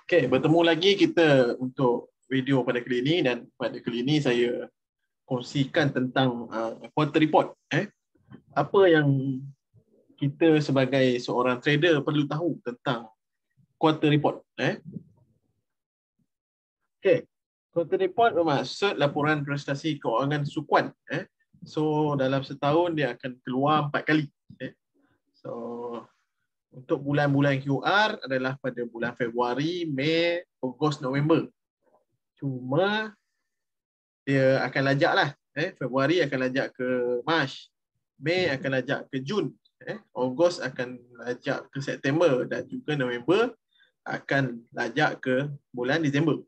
Okey, bertemu lagi kita untuk video pada kali ini, dan pada kali ini saya kongsikan tentang quarter report. Apa yang kita sebagai seorang trader perlu tahu tentang quarter report. Okey, quarter report bermaksud laporan prestasi keuangan sukuan. So dalam setahun dia akan keluar 4 kali. So untuk bulan-bulan QR adalah pada bulan Februari, Mei, Ogos, November. Cuma dia akan lajak lah. Februari akan lajak ke Mac, Mei akan lajak ke Jun, Ogos akan lajak ke September, dan juga November akan lajak ke bulan Disember.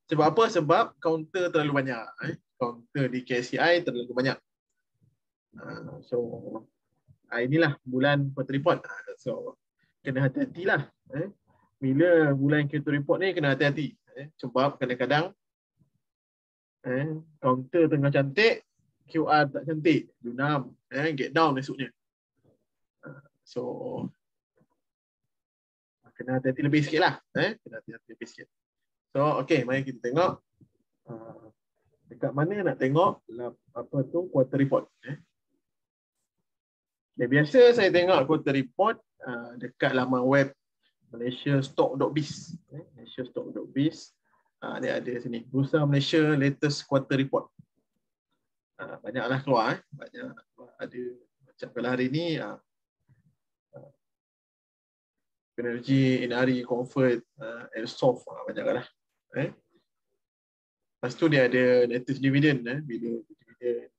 Sebab apa? Sebab kaunter terlalu banyak. Kaunter di KSCI terlalu banyak. So inilah bulan quarter report. So kena hati-hatilah. Bila bulan quarter report ni kena hati-hati. Sebab kadang-kadang kaunter tengah cantik, QR tak cantik, dunam, get down esoknya. So kena hati-hati lebih sikit lah. Kena hati-hati lebih sikit. So okey, mari kita tengok dekat mana nak tengok apa tu quarter report. Okay, biasa saya tengok quarter report dekat laman web malaysiastock.biz. malaysiastock.biz. Dia ada sini, Bursa Malaysia latest quarter report. Banyaklah keluar. Banyak ada macam kalau hari ni Energy, Inari, Comfort, Airsoft, banyaklah. Lepas tu dia ada latest dividend, bila dividend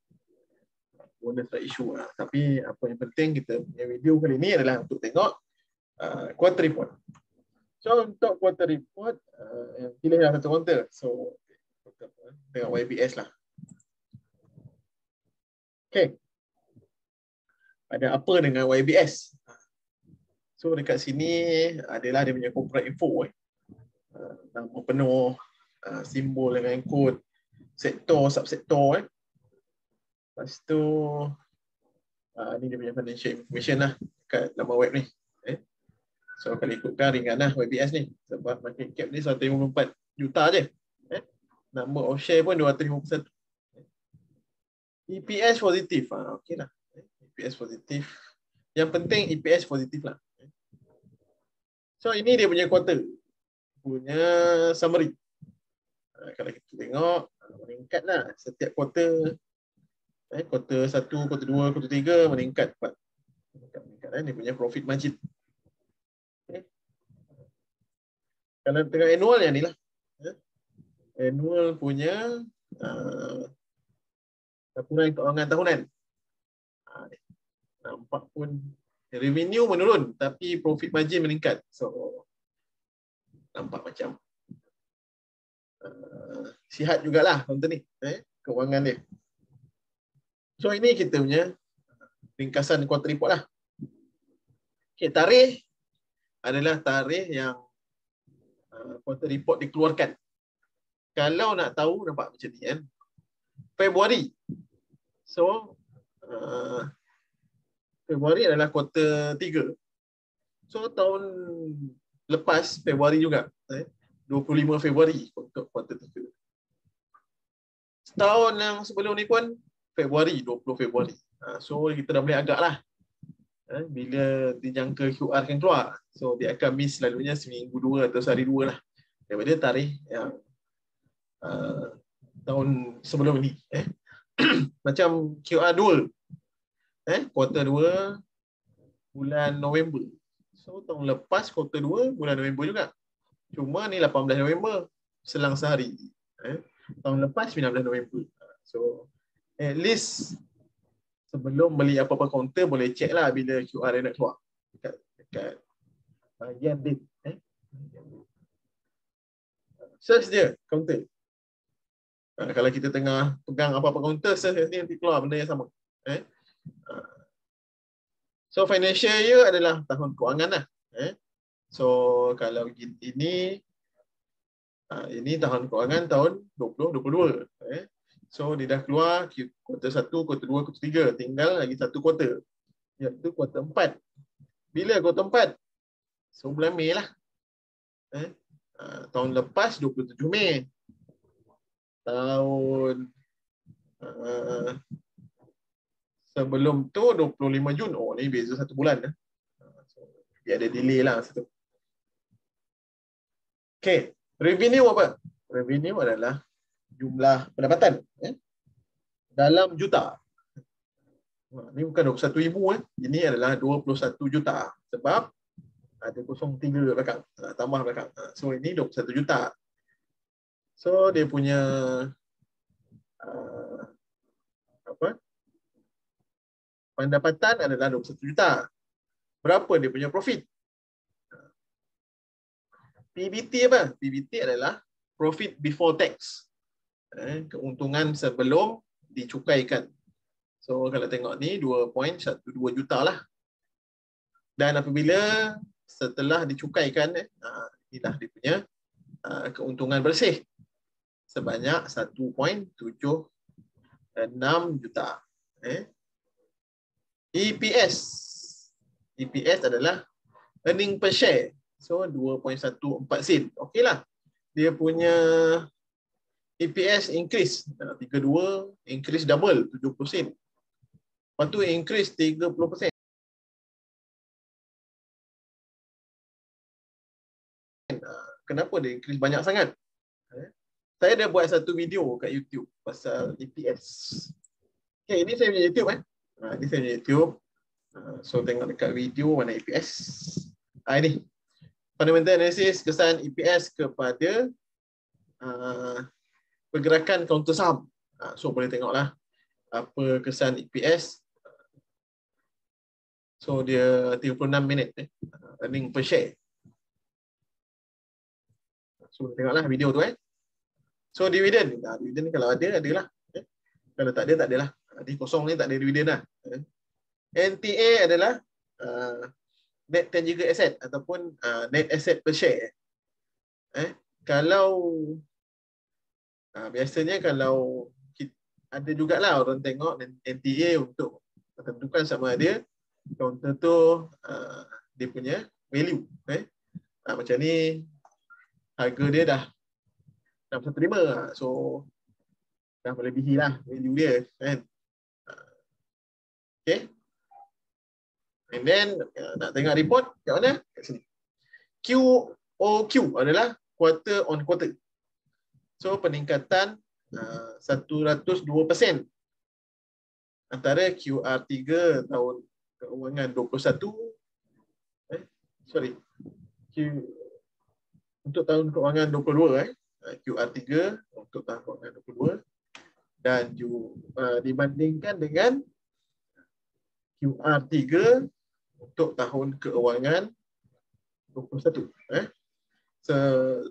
bonus tak issue. Tapi apa yang penting kita punya video kali ni adalah untuk tengok quarter report. So untuk quarter report, pilihlah satu counter. So tengok YBS lah. Okay. Ada apa dengan YBS? So dekat sini adalah dia punya corporate info. Nama penuh, simbol dengan kod, sektor, subsektor. Lepas tu ni dia punya financial information lah dekat laman web ni. So kalau ikutkan ringan lah YBS ni, sebab market cap ni 154 juta je. Number of share pun 251. EPS positif. Okey lah. EPS positif. Yang penting EPS positif lah. So ini dia punya quarter punya summary. Kalau kita tengok meningkat lah setiap quarter. Quarter 1, quarter 2, quarter 3 meningkat. Meningkat. Dia punya profit margin. Kalau tengok annual yang ni lah. Annual punya laporan keuangan tahunan. Nampak pun revenue menurun tapi profit margin meningkat. So nampak macam sihat jugalah contoh ni, keuangan dia. So ini kita punya ringkasan quarter report lah. Okay, tarikh adalah tarikh yang quarter report dikeluarkan. Kalau nak tahu, nampak macam ni kan. Februari. So Februari adalah quarter 3. So tahun lepas Februari juga, 25 Februari untuk quarter 3. Setahun yang sebelum ni pun Februari, 20 Februari. So kita dah boleh agak lah bila dijangka QR akan keluar. So dia akan miss selalunya seminggu 2 atau sehari 2 lah daripada tarikh yang tahun sebelum ni. Macam QR 2, quarter 2 bulan November. So tahun lepas quarter 2 bulan November juga. Cuma ni 18 November, selang sehari. Tahun lepas 19 November. So at least sebelum beli apa-apa counter boleh check lah bila QR nak keluar dekat bahagian date. Search dia counter. Kalau kita tengah pegang apa-apa counter, search ni nanti keluar benda yang sama. So financial year adalah tahun keuangan lah. So kalau ini tahun keuangan tahun 2022. So dia dah keluar quarter 1, quarter 2, quarter 3. Tinggal lagi satu quarter, iaitu quarter 4. Bila quarter 4? So bulan Mei lah. Tahun lepas 27 Mei. Tahun sebelum tu 25 Jun. Oh, ni beza 1 bulan. So, dia ada delay lah situ. Okay, revenue apa? Revenue adalah jumlah pendapatan dalam juta. Ini bukan 21,000 Ini adalah 21 juta. Sebab ada 03 belakang. Tambah belakang. So ini 21 juta. So dia punya pendapatan adalah 21 juta. Berapa dia punya profit? PBT apa? PBT adalah profit before tax. Keuntungan sebelum dicukaikan. So kalau tengok ni 2.12 juta lah. Dan apabila setelah dicukaikan, inilah dia punya keuntungan bersih sebanyak 1.76 juta. EPS. EPS adalah earning per share. So 2.14 sen. Okey lah. Dia punya EPS increase 32, increase double 70 sen. Lepas tu increase 30%. Kenapa dia increase banyak sangat? Saya dah buat satu video kat YouTube pasal EPS. Okay, ini saya punya YouTube ini saya punya YouTube. So tengok dekat video mana EPS. Ini fundamental analysis kesan EPS kepada pergerakan kaunter saham. So boleh tengoklah apa kesan EPS. So dia 36 minit earning per share. So tengoklah video tu So dividen. Dividen kalau ada, adalah. Kalau tak ada, tak adalah. Di kosong ni tak ada dividen lah. NTA adalah net tangible asset ataupun net asset per share. Kalau biasanya kalau ada jugalah orang tengok NTA untuk tentukan sama ada counter tu dia punya value. Macam ni harga dia dah 615. So dah melebihi lah value dia kan. Okay. And then nak tengok report kat mana? Kat sini. QOQ adalah quarter on quarter. So peningkatan 102% antara QR3 tahun keuangan 21 untuk tahun keuangan 22 QR3 untuk tahun keuangan 22 dan dibandingkan dengan QR3 untuk tahun keuangan 21.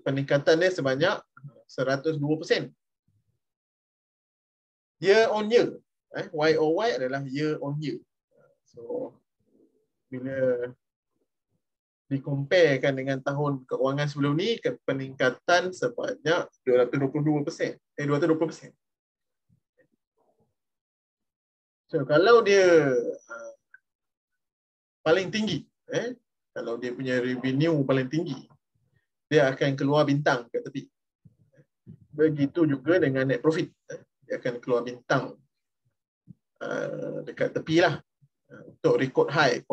Peningkatan dia sebanyak 102%. Year on year. YOY adalah year on year. So bila dikomparekan dengan tahun keuangan sebelum ni, peningkatan sebanyak 222%. 220%. So kalau dia paling tinggi, kalau dia punya revenue paling tinggi, dia akan keluar bintang kat tepi. Begitu juga dengan net profit. Dia akan keluar bintang dekat tepi lah. Untuk record high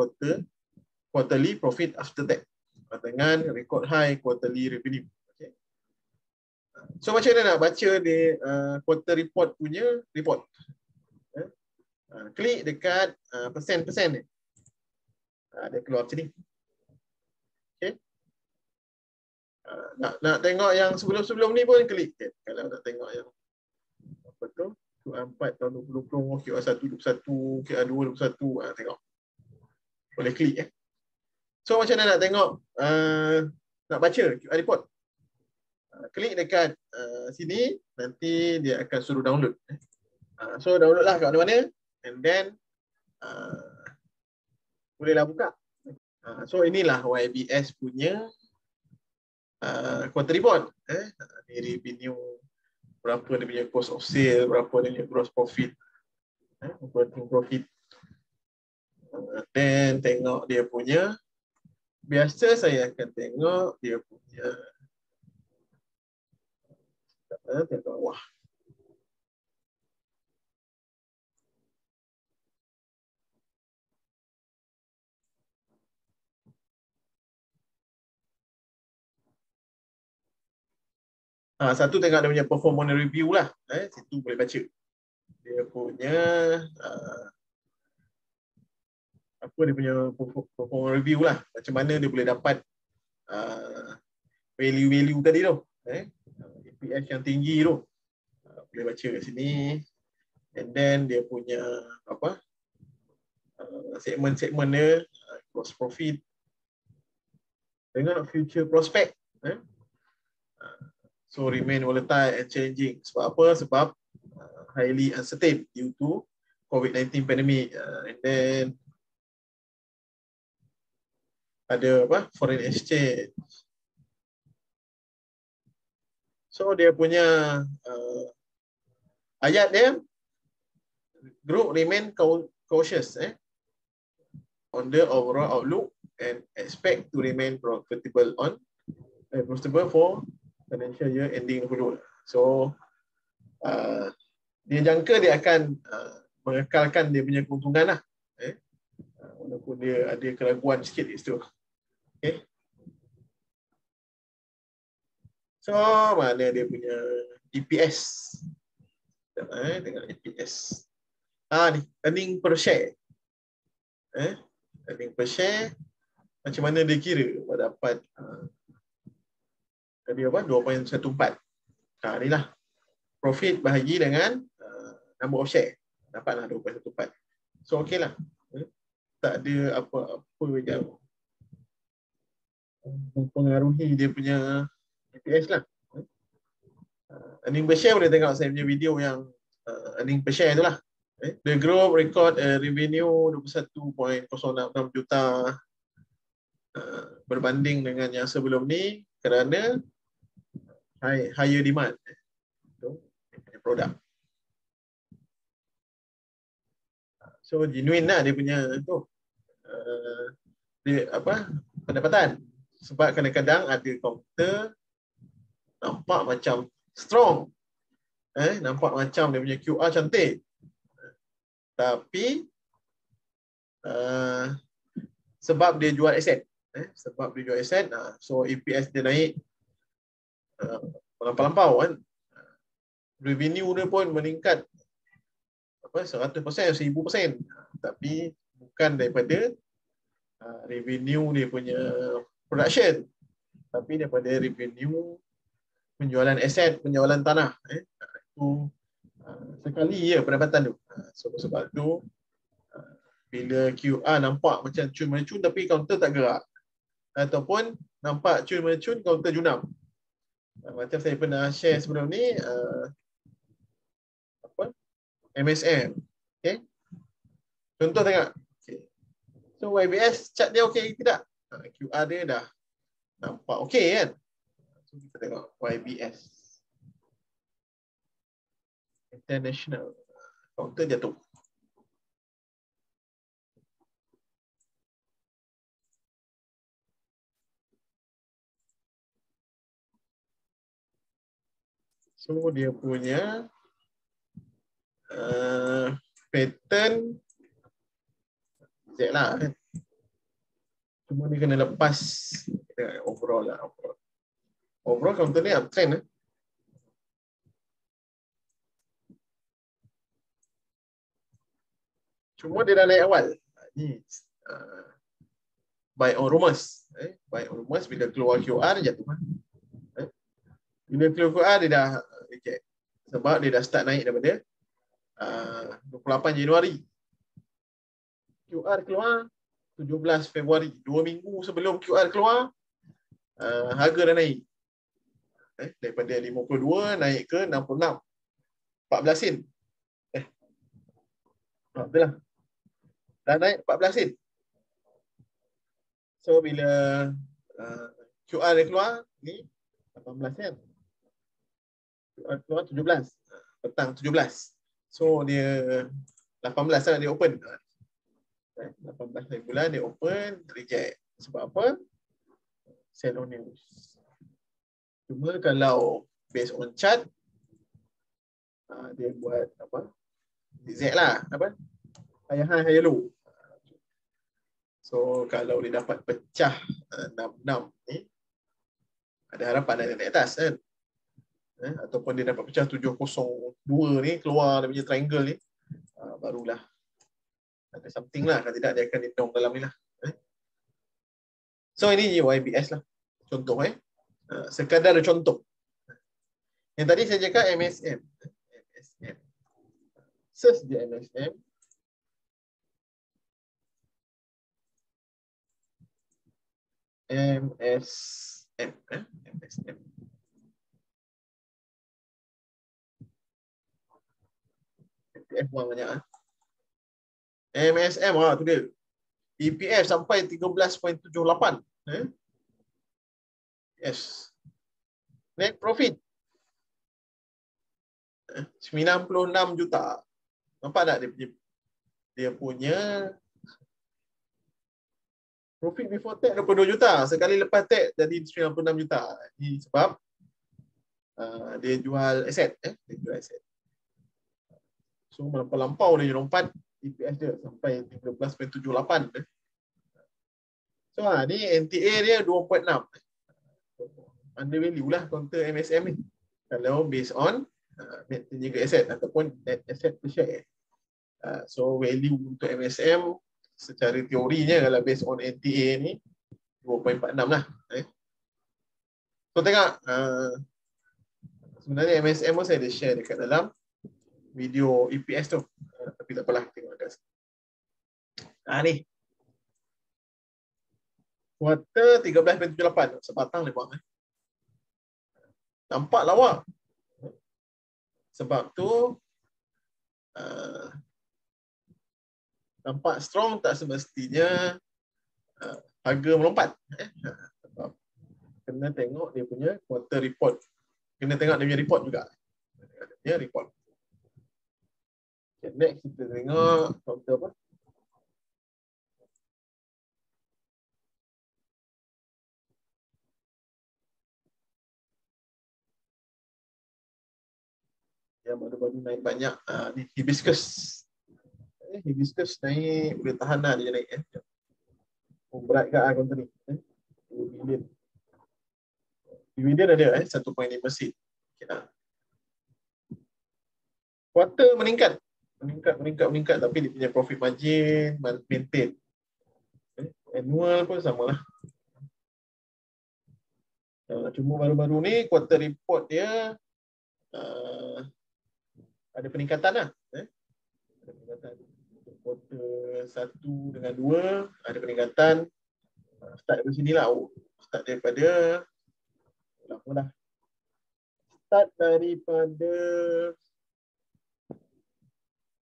quarterly profit after tax dengan record high quarterly revenue. Okay. So macam mana nak baca di quarter report punya report? Klik dekat persen-persen ni. Dia keluar macam ni. Okay. Nak tengok yang sebelum-sebelum ni pun klik. Kalau nak tengok yang apa tu, QR4 tahun 2020, QR1 21, QR2 21, tengok. Boleh klik So macam mana nak tengok nak baca QR report? Klik dekat sini, nanti dia akan suruh download. So download lah kat mana-mana and then bolehlah buka. So inilah YBS punya quarter report. Ini revenue, berapa dia punya cost of sale, berapa dia punya gross profit, operating profit. Dan tengok dia punya, biasa saya akan tengok dia punya Tengok kat bawah. Satu tengok dia punya performance review lah. Situ boleh baca. Dia punya apa dia punya performance review lah. Macam mana dia boleh dapat value-value tadi tu. EPS yang tinggi tu. Boleh baca kat sini. And then dia punya apa? Segmen-segmen dia, gross profit. Tengok future prospect. So remain volatile and challenging. Sebab apa? Sebab highly uncertain due to COVID-19 pandemic. And then ada apa? Foreign exchange. So dia punya ayat dia, group remain cautious on the overall outlook and expect to remain profitable for financial year ending 22. So dia jangka dia akan mengekalkan dia punya keuntungan lah. Walaupun dia ada keraguan sikit di situ. Okay. So mana dia punya EPS. Tengok EPS. Ni earning per share. Earning per share macam mana dia kira dapat tadi apa 2.14. Ni lah profit bahagi dengan number of share, dapatlah 2.14. So okey lah. Tak ada apa-apa yang mempengaruhi dia punya EPS lah. Earning per share boleh tengok saya punya video yang earning per share tu lah. The group record revenue 21.066 juta berbanding dengan yang sebelum ni kerana higher demand produk. So genuine lah dia punya tu dia apa pendapatan. Sebab kadang-kadang ada kaunter nampak macam strong, nampak macam dia punya QR cantik, tapi sebab dia jual aset, so EPS dia naik melampau kan. Revenue dia pun meningkat 100%, 1000%, tapi bukan daripada revenue dia punya production, tapi daripada revenue penjualan aset, penjualan tanah. Itu sekali je pendapatan tu. So sebab tu bila QR nampak macam cun-mencun tapi kaunter tak gerak, ataupun nampak cun-mencun kaunter junam. Macam saya pernah share sebelum ni MSM. Okay. Contoh tengok. Okay. So YBS chart dia okey tidak? QR dia dah nampak okey kan? So kita tengok YBS. International. Counter jatuh. So dia punya pattern Z lah kan. Cuma dia kena lepas overall lah. Overall counter ni uptrend. Cuma dia dah naik awal. Ni buy on rumors. Buy on rumors bila keluar QR dia jatuh. Bila keluar QR dia dah reject. Sebab dia dah start naik daripada 28 Januari. QR keluar 17 Februari. 2 minggu sebelum QR keluar, harga dah naik. Daripada 52 naik ke 66. 14 sen. Betul lah. Dah naik 14 sen. So bila QR dia keluar, ni 18 sen. QR keluar 17. Petang 17. So dia 18 lah dia open. 18 hari bulan dia open, reject. Sebab apa? Sell on news. Cuma kalau based on chart, Dia buat apa? Z lah, apa? High high, high low. So kalau dia dapat pecah 66 ni, ada harapan dia naik atas kan. Ataupun dia dapat pecah 702 ni, keluar dia punya triangle ni, barulah ada something lah. Kalau tidak dia akan ditong dalam ni lah. So ini YBS lah. Contoh sekadar contoh. Yang tadi saya cakap MSM. MSM. Search di MSM. MSM. MSM. F1 banyak. MSM tu dia. EPS sampai 13.78. Yes. Net profit 96 juta. Nampak tak dia punya profit before tax 22 juta. Sekali lepas tax jadi 96 juta. Ini sebab dia jual aset. Dia jual aset. So melampau dia lompat EPS dia sampai 13.78. So ni NTA dia 2.6. Under value lah counter MSM ni. Kalau based on net terjaga aset ataupun net asset per share. So value untuk MSM secara teorinya kalau based on NTA ni 2.46 lah. So tengok sebenarnya MSM pun saya ada share dekat dalam video EPS tu. Tapi tak apalah, tengok kat sini. Ni kuarter 13.78 sebatang dia buang. Nampak lawa. Sebab tu nampak strong, tak semestinya harga melompat. Sebab kena tengok dia punya quarter report. Kena tengok dia punya report juga. Dia report. Okay, next kita tengok counter apa? Yang baru-baru naik banyak. Ni hibiscus. Hibiscus naik, boleh tahan lah dia naik. Berat kat counter ni. 2 bilion. Dividend ada 1.5 sen. Okay, quarter meningkat. Meningkat tapi dia punya profit margin maintain. Annual pun samalah. Cuma baru-baru ni quarter report dia ada peningkatan lah. Ada peningkatan. Untuk quarter 1 dengan 2 ada peningkatan. Start dari sini lah. Start daripada lama dah. Start daripada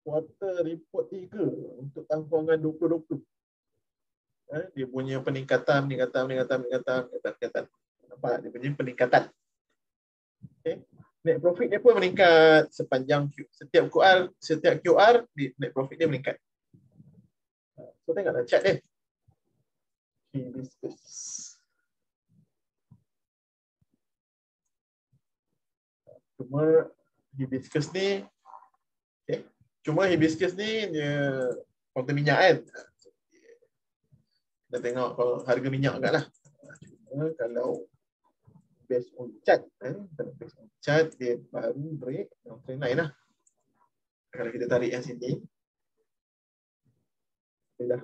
quarter report 3 untuk tanggungan 2020. Dia punya peningkatan. Nampak dia punya peningkatan. Okay. Net profit dia pun meningkat sepanjang setiap QR net profit dia meningkat. So tengoklah chart dia. Hibiscus. Cuma hibiscus ni dia konten minyak kan. Kita tengok kalau harga minyak agak lah. Cuma kalau based on chart, dia baru break trend line lah. Kalau kita tarik yang sini, dia dah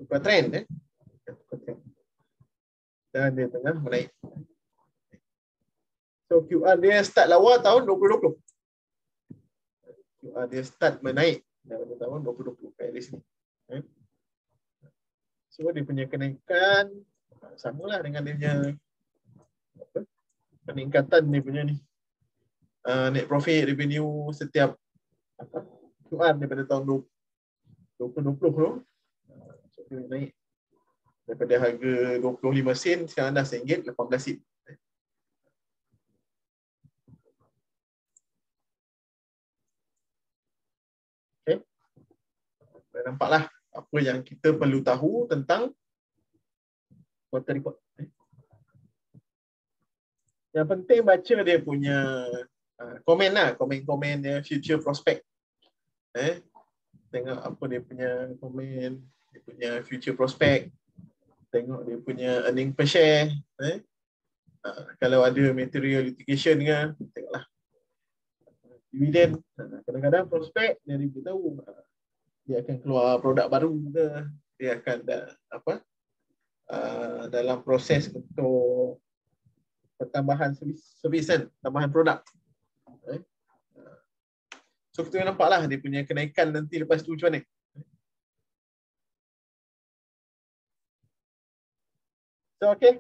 tukar trend. Dan dia tengah menaik. So QR dia start lawa tahun 2020. QR dia start menaik pada tahun 2020 Paris ni. So dia punya kenaikan samalah dengan dia punya peningkatan dia punya ni. Net profit revenue setiap QR daripada tahun 2020 tu. So dia naik daripada harga 25 sen sekarang dah RM1.18. Okay. Nampaklah apa yang kita perlu tahu tentang quarter report. Yang penting baca dia punya komen lah, komen-komen dia future prospect. Tengok apa dia punya komen, dia punya future prospect, tengok dia punya earning per share. Kalau ada material litigation ke, tengoklah. Dividen, kadang-kadang prospek dia beritahu dia akan keluar produk baru ke, dia akan dalam proses untuk pertambahan servis kan, tambahan produk. So kita nampaklah dia punya kenaikan nanti lepas tu macam mana. So okay,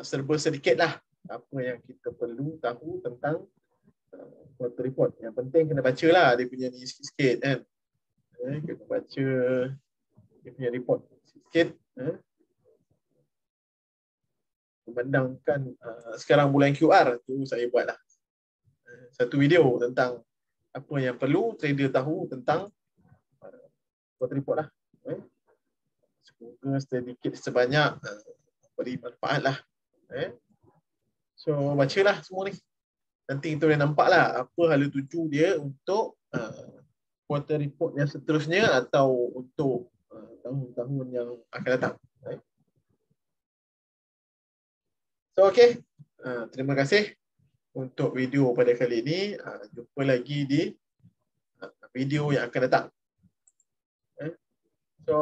serba sedikitlah apa yang kita perlu tahu tentang quarter report. Yang penting kena baca lah dia punya ni sikit-sikit kan. Kena baca dia punya report sikit. Memandangkan sekarang bulan QR tu saya buatlah satu video tentang apa yang perlu trader tahu tentang quarter report lah. Semoga sedikit sebanyak beri manfaat lah. So bacalah semua ni. Nanti kita boleh nampak lah apa hala tuju dia untuk quarter report yang seterusnya atau untuk tahun-tahun yang akan datang. So okay, terima kasih untuk video pada kali ini. Jumpa lagi di video yang akan datang. So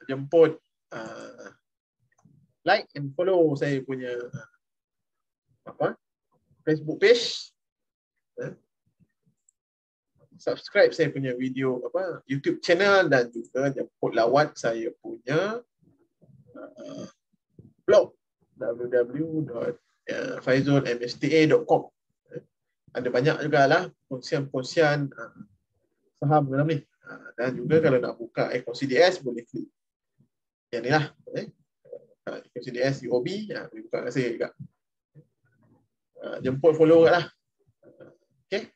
jemput like and follow saya punya Facebook page. Subscribe saya punya video YouTube channel dan juga jemput lawat saya punya blog www.faizulmsta.com. Ada banyak jugalah ponsian-ponsian saham dalam ni. Dan juga kalau nak buka akaun CDS boleh klik yang ni lah. Akaun CDS UOB boleh buka kat saya juga. Jemput follow kat lah. Okay.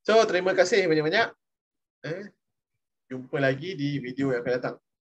So terima kasih banyak-banyak. Jumpa lagi di video yang akan datang.